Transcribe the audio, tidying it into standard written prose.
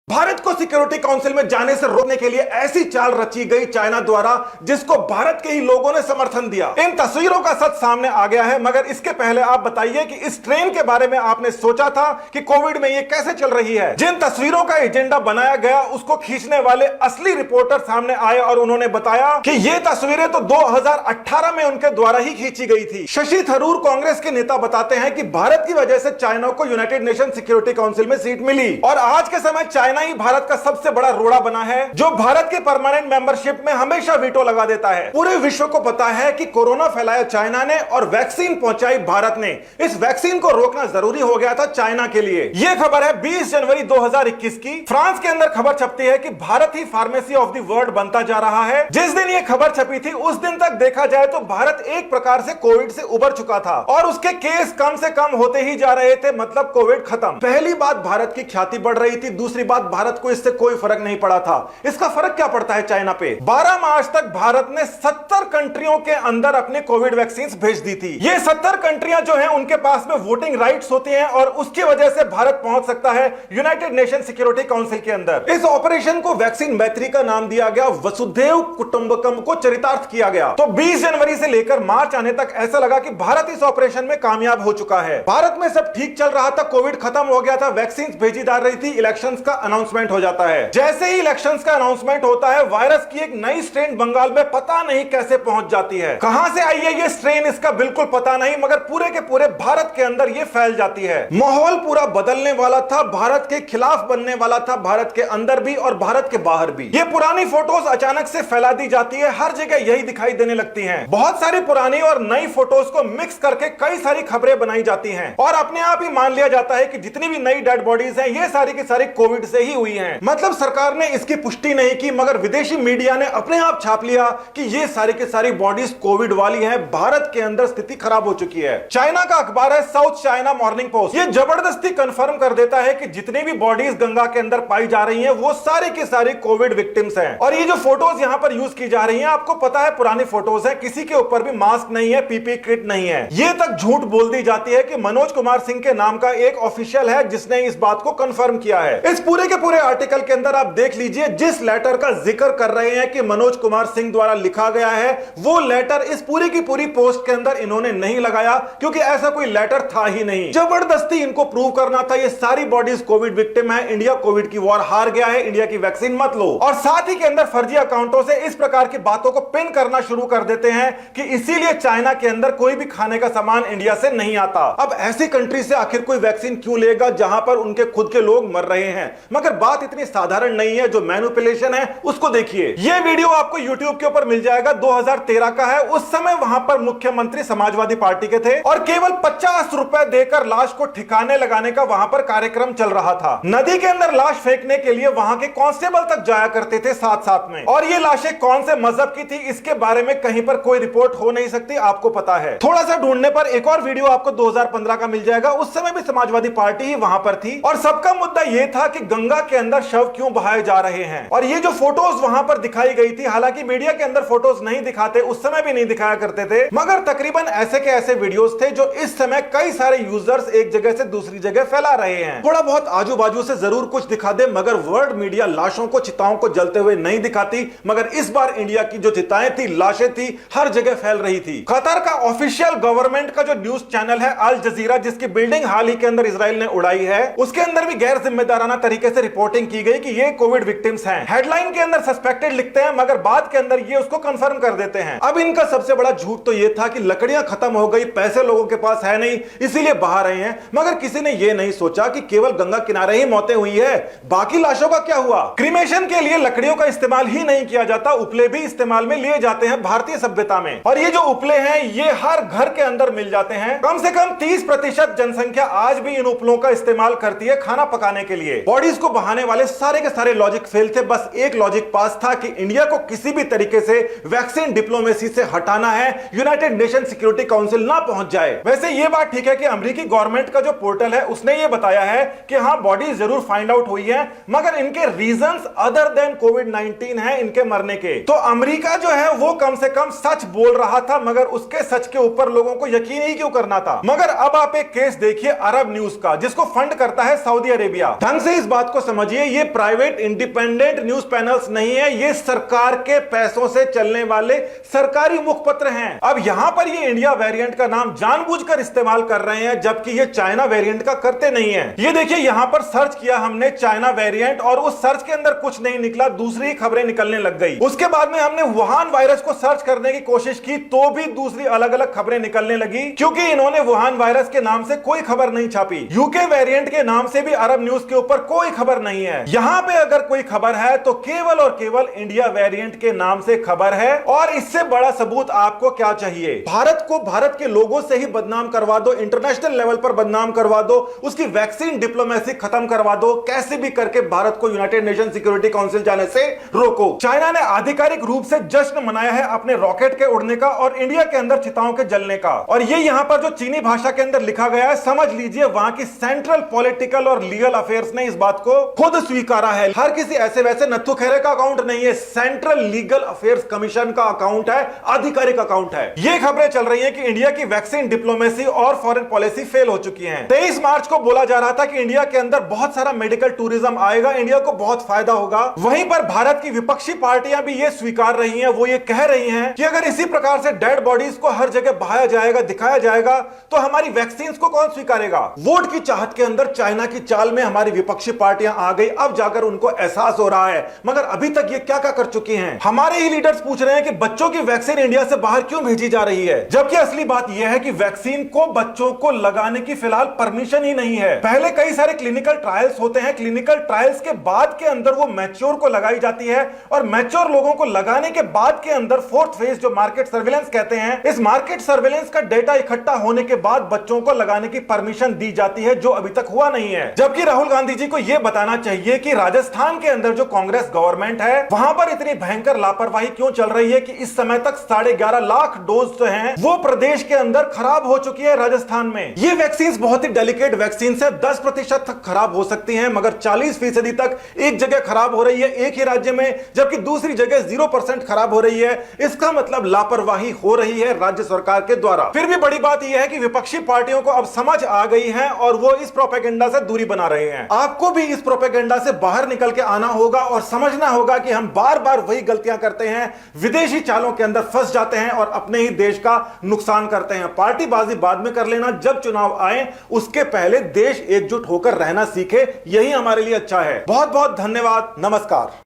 भारत को security council में जाने से रोकने के लिए ऐसी चाल रची गई चाइना द्वारा जिसको भारत के ही लोगों ने समर्थन दिया। इन तस्वीरों का सच सामने आ गया है, मगर इसके पहले आप बताइए कि इस ट्रेन के बारे में आपने सोचा था कि कोविड में ये कैसे चल रही है। जिन तस्वीरों का एजेंडा बनाया गया उसको खींचने वाले असली रिपोर्टर सामने आए और उन्होंने बताया कि ये तस्वीरें तो 2018 में उनके द्वारा ही खींची गई थी। शशि थरूर कांग्रेस के नेता बताते हैं कि भारत की वजह से चाइना को यूनाइटेड नेशन सिक्योरिटी काउंसिल में सीट मिली और आज के समय चाइना ही भारत का सबसे बड़ा रोड़ा बना है जो भारत के परमानेंट मेंबरशिप में हमेशा वीटो लगा देता है। पूरे विश्व को पता है कि कोरोना फैलाया चाइना ने और वैक्सीन पहुंचाई भारत ने। इस वैक्सीन को रोकना जरूरी हो गया था चाइना के लिए। यह खबर है 20 जनवरी 2021 की। फ्रांस के अंदर खबर छपती है कि भारत ही फार्मेसी ऑफ द वर्ल्ड बनता जा रहा है। जिस दिन यह खबर छपी थी उस दिन तक देखा जाए तो भारत एक प्रकार से कोविड से उबर चुका था और उसके केस कम से कम होते ही जा रहे थे, मतलब कोविड खत्म। पहली बात भारत की ख्याति बढ़ रही थी, दूसरी बात भारत को इससे कोई फर्क नहीं पड़ा था। इसका फर्क क्या पड़ता है चाइना पे। 12 मार्च तक भारत ने 70 कंट्रियों के अंदर अपने कोविड वैक्सीन भेज दी थी। ये 70 कंट्रियां जो हैं उनके पास में वोटिंग राइट्स होती हैं और उसकी वजह से भारत पहुंच सकता है यूनाइटेड नेशन सिक्योरिटी काउंसिल के अंदर। इस ऑपरेशन को वैक्सीन मैत्री का नाम दिया गया, वसुधैव कुटुंबकम को चरितार्थ किया गया। तो 20 जनवरी से लेकर मार्च आने तक ऐसा लगा कि भारत इस ऑपरेशन में कामयाब हो चुका है। भारत में सब ठीक चल रहा था, कोविड खत्म हो गया था, वैक्सीन भेजी जा रही थी, इलेक्शंस का अनाउंसमेंट हो जाता है। जैसे ही इलेक्शंस का अनाउंसमेंट होता है, वायरस की एक नई स्ट्रेन बंगाल में पता नहीं कैसे पहुंच जाती है। कहां से आई है ये स्ट्रेन इसका बिल्कुल पता नहीं, मगर पूरे के पूरे भारत के अंदर ये फैल जाती है। माहौल पूरा बदलने वाला था, भारत के खिलाफ बनने वाला था, भारत के अंदर भी और भारत के बाहर भी। ये पुरानी फोटोज अचानक से फैला दी जाती है, हर जगह यही दिखाई देने लगती हैं। बहुत सारी पुरानी और नई फोटोज को मिक्स करके कई सारी खबरें बनाई जाती हैं और अपने आप ही मान लिया जाता है कि जितनी भी नई डेड बॉडीज हैं ये सारी की सारी कोविड से ही हुई हैं। मतलब सरकार ने इसकी पुष्टि नहीं की, मगर विदेशी मीडिया ने अपने आप छाप लिया कि ये सारी की सारी बॉडीज कोविड वाली हैं। भारत के अंदर स्थिति खराब हो चुकी है। चाइना का अखबार है साउथ चाइना मॉर्निंग पोस्ट, ये जबरदस्ती कंफर्म कर देता है कि जितनी भी बॉडीज गंगा के अंदर पाई जा रही हैं वो सारी की सारी कोविड विक्टिम्स हैं। और ये जो फोटोज यहां पर यूज की जा रही हैं, आपको पता है पुरानी फोटोज है, किसी के ऊपर भी मास्क नहीं है, पीपी किट नहीं है। ये तक झूठ बोल दी जाती है कि मनोज कुमार सिंह के नाम का एक ऑफिशियल है जिसने इस बात को कंफर्म किया है। इस पूरे के पूरे आर्टिकल के अंदर आप देख लीजिए, जिस लेटर का जिक्र कर रहे हैं कि मनोज कुमार सिंह द्वारा लिखा गया है, वो लेटर इस पूरी की पूरी पोस्ट के अंदर इन्होंने नहीं लगाया क्योंकि ऐसा कोई लेटर था ही नहीं। जबरदस्ती इनको प्रूव करना था ये सारी बॉडीज कोविड विक्टिम है, इंडिया कोविड की वॉर हार गया है, इंडिया की वैक्सीन मत लो। और साथ ही के अंदर फर्जी अकाउंटों से इस प्रकार की बातों को पिन करना शुरू कर देते हैं कि इसीलिए चाइना के अंदर कोई भी खाने का सामान इंडिया से नहीं आता। अब ऐसी कंट्री से आखिर कोई वैक्सीन क्यों लेगा जहां पर उनके खुद के लोग मर रहे हैं। मगर बात इतनी साधारण नहीं है, जो मैनिपुलेशन है उसको देखिए। यह वीडियो आपको YouTube के ऊपर मिल जाएगा, 2013 का है। उस समय वहां पर मुख्यमंत्री समाजवादी पार्टी के थे और केवल 50 रुपए देकर लाश को ठिकाने लगाने का वहां पर कार्यक्रम चल रहा था। नदी के अंदर लाश फेंकने के लिए वहां के कांस्टेबल तक जाया करते थे साथ साथ में। और ये लाशें कौन से मजहब की थी इसके बारे में कहीं पर कोई रिपोर्ट हो नहीं सकती, आपको पता है। थोड़ा सा ढूंढने पर एक और वीडियो आपको 2015 का मिल जाएगा, उस समय भी समाजवादी पार्टी ही वहां पर थी और सबका मुद्दा यह था कि गंगा के अंदर शव क्यों बहाए जा रहे हैं। और ये जो फोटोज वहां पर दिखाई गई थी, हालांकि मीडिया के अंदर फोटोज नहीं दिखाते, उस समय भी नहीं दिखाया करते थे, मगर तकरीबन ऐसे के ऐसे वीडियोस थे जो इस समय कई सारे यूजर्स एक जगह से दूसरी जगह फैला रहे हैं। थोड़ा बहुत आजू बाजू से जरूर कुछ दिखा दे, मगर वर्ल्ड मीडिया लाशों को, चिताओं को जलते हुए नहीं दिखाती। मगर इस बार इंडिया की जो चिताएं थी, लाशें थी, हर जगह फैल रही थी। कतर का ऑफिशियल गवर्नमेंट का जो न्यूज चैनल है अल जजीरा, जिसकी बिल्डिंग हाल ही के अंदर इजराइल ने उड़ाई है, उसके अंदर भी गैर जिम्मेदाराना तरीके से रिपोर्टिंग की गई कि ये कोविड विक्टिम्स हैं। हेडलाइन के अंदर सस्पेक्टेड लिखते हैं, मगर बाद के अंदर ये उसको कंफर्म कर देते हैं। अब इनका सबसे बड़ा झूठ तो ये था कि लकड़ियां खत्म हो गई, पैसे लोगों के पास है नहीं, इसीलिए बहा रहे हैं। मगर किसी ने ये नहीं सोचा कि केवल गंगा किनारे ही मौतें हुई है, बाकी लाशों का क्या हुआ। क्रीमेशन के लिए लकड़ियों का इस्तेमाल ही नहीं किया जाता, उपले भी इस्तेमाल में लिए जाते हैं भारतीय सभ्यता में। और ये जो उपले हैं ये हर घर के अंदर मिल जाते हैं। कम से कम 30% जनसंख्या आज भी इन उपलों का इस्तेमाल करती है खाना पकाने के लिए। बॉडीज को बहाने वाले सारे के सारे लॉजिक फेल थे, बस एक लॉजिक पास था कि इंडिया को किसी भी तरीके से वैक्सीन डिप्लोमेसी से हटाना है, यूनाइटेड नेशन सिक्योरिटी काउंसिल ना पहुंच जाए। वैसे ये बात ठीक है कि अमेरिकी गवर्नमेंट का जो पोर्टल है उसने ये बताया है कि हाँ बॉडीज जरूर फाइंड आउट हुई है, मगर इनके रीजंस अदर देन कोविड-19 है इनके मरने के। तो अमेरिका जो है वो कम से कम सच बोल रहा था, मगर उसके सच के ऊपर लोगों को यकीन ही क्यों करना था। मगर अब आप एक केस देखिए अरब न्यूज का, जिसको फंड करता है सऊदी अरेबिया। ढंग से इस बात को समझिए, ये प्राइवेट इंडिपेंडेंट न्यूज पैनल्स नहीं है, ये सरकार के पैसों से चलने वाले सरकारी मुखपत्र हैं। अब यहां पर ये इंडिया वेरिएंट का नाम जानबूझकर इस्तेमाल कर रहे हैं, जबकि ये चाइना वेरिएंट का करते नहीं है। ये देखिए, यहां पर सर्च किया हमने चाइना वेरिएंट और उस सर्च के अंदर कुछ नहीं निकला, दूसरी खबरें निकलने लग गई। उसके बाद में हमने वुहान वायरस को सर्च करने की कोशिश की तो भी दूसरी अलग अलग खबरें निकलने लगी, क्योंकि इन्होंने वुहान वायरस के नाम से कोई खबर नहीं छापी। यूके वेरिएंट के नाम से भी अरब न्यूज के ऊपर कोई खबर नहीं है। यहां पे अगर कोई खबर है तो केवल और केवल इंडिया वेरिएंट के नाम से खबर है। और इससे बड़ा सबूत आपको क्या चाहिए? भारत को भारत के लोगों से ही बदनाम करवा दो, इंटरनेशनल लेवल पर बदनाम करवा दो, उसकी वैक्सीन डिप्लोमेसी खत्म करवा दो, कैसे भी करके भारत को यूनाइटेड नेशन सिक्योरिटी काउंसिल जाने से रोको। चाइना ने आधिकारिक रूप से जश्न मनाया है अपने रॉकेट के उड़ने का और इंडिया के अंदर चिताओं के जलने का। और ये यहां पर जो चीनी भाषा के अंदर लिखा गया है, समझ लीजिए वहां की सेंट्रल पॉलिटिकल और लीगल अफेयर्स ने इस बात को खुद स्वीकारा है। हर किसी ऐसे वैसे नत्थु खेरे का अकाउंट नहीं है, सेंट्रल लीगल अफेयर्स कमीशन का अकाउंट है, आधिकारिक अकाउंट है। ये खबरें चल रही हैं कि इंडिया की वैक्सीन डिप्लोमेसी और फॉरेन पॉलिसी फेल हो चुकी है। 23 मार्च को बोला जा रहा था कि इंडिया के अंदर बहुत सारा मेडिकल टूरिज्म आएगा, इंडिया को बहुत फायदा होगा। वहीं पर भारत की विपक्षी पार्टियां भी ये स्वीकार रही हैं, वो ये कह रही हैं कि अगर इसी प्रकार से डेड बॉडीज को हर जगह बहाया जाएगा, दिखाया जाएगा, तो हमारी वैक्सीन को कौन स्वीकारेगा? वोट की चाहत के अंदर चाइना की चाल में हमारी विपक्षी पार्टियां आ गई, अब जाकर उनको एहसास हो रहा है। मगर अभी तक ये क्या क्या कर चुकी हैं? हमारे ही लीडर्स पूछ रहे हैं कि बच्चों की वैक्सीन इंडिया से बाहर क्यों भेजी जा रही है, जबकि असली बात यह है कि वैक्सीन को बच्चों को लगाने की फिलहाल परमिशन ही नहीं है। पहले कई सारे क्लिनिकल ट्रायल्स होते हैं, क्लिनिकल ट्रायल्स के बाद के अंदर वो मैच्योर को लगाई जाती है और मैच्योर लोगों को लगाने के बाद के अंदर फोर्थ फेज जो मार्केट सर्विलेंस कहते हैं, इस मार्केट सर्विलेंस का डेटा इकट्ठा होने के बाद बच्चों को लगाने की परमिशन दी जाती है, जो अभी तक हुआ नहीं है। जबकि राहुल गांधी जी को यह बताना चाहिए कि राजस्थान के अंदर जो कांग्रेस गवर्नमेंट है, वहां पर इतनी भयंकर लापरवाही क्यों चल रही है कि इस समय तक 11.5 लाख डोज जो हैं वो प्रदेश के अंदर खराब हो चुकी है। राजस्थान में ये वैक्सीन बहुत ही डेलिकेट वैक्सीन है, 10% तक खराब हो सकती हैं, मगर 40% तक एक जगह खराब हो रही है एक ही राज्य में, जबकि दूसरी जगह 0% खराब हो रही है। इसका मतलब लापरवाही हो रही है राज्य सरकार के द्वारा। फिर भी बड़ी बात यह है कि विपक्षी पार्टियों को अब समझ आ गई है और वो इस प्रोपेगेंडा से दूरी बना रहे हैं। आपको भी इस प्रोपेगेंडा से बाहर निकल के आना होगा और समझना होगा कि हम बार बार वही गलतियां करते हैं, विदेशी चालों के अंदर फंस जाते हैं और अपने ही देश का नुकसान करते हैं। पार्टीबाजी बाद में कर लेना, जब चुनाव आए उसके पहले देश एकजुट होकर रहना सीखे, यही हमारे लिए अच्छा है। बहुत बहुत धन्यवाद, नमस्कार।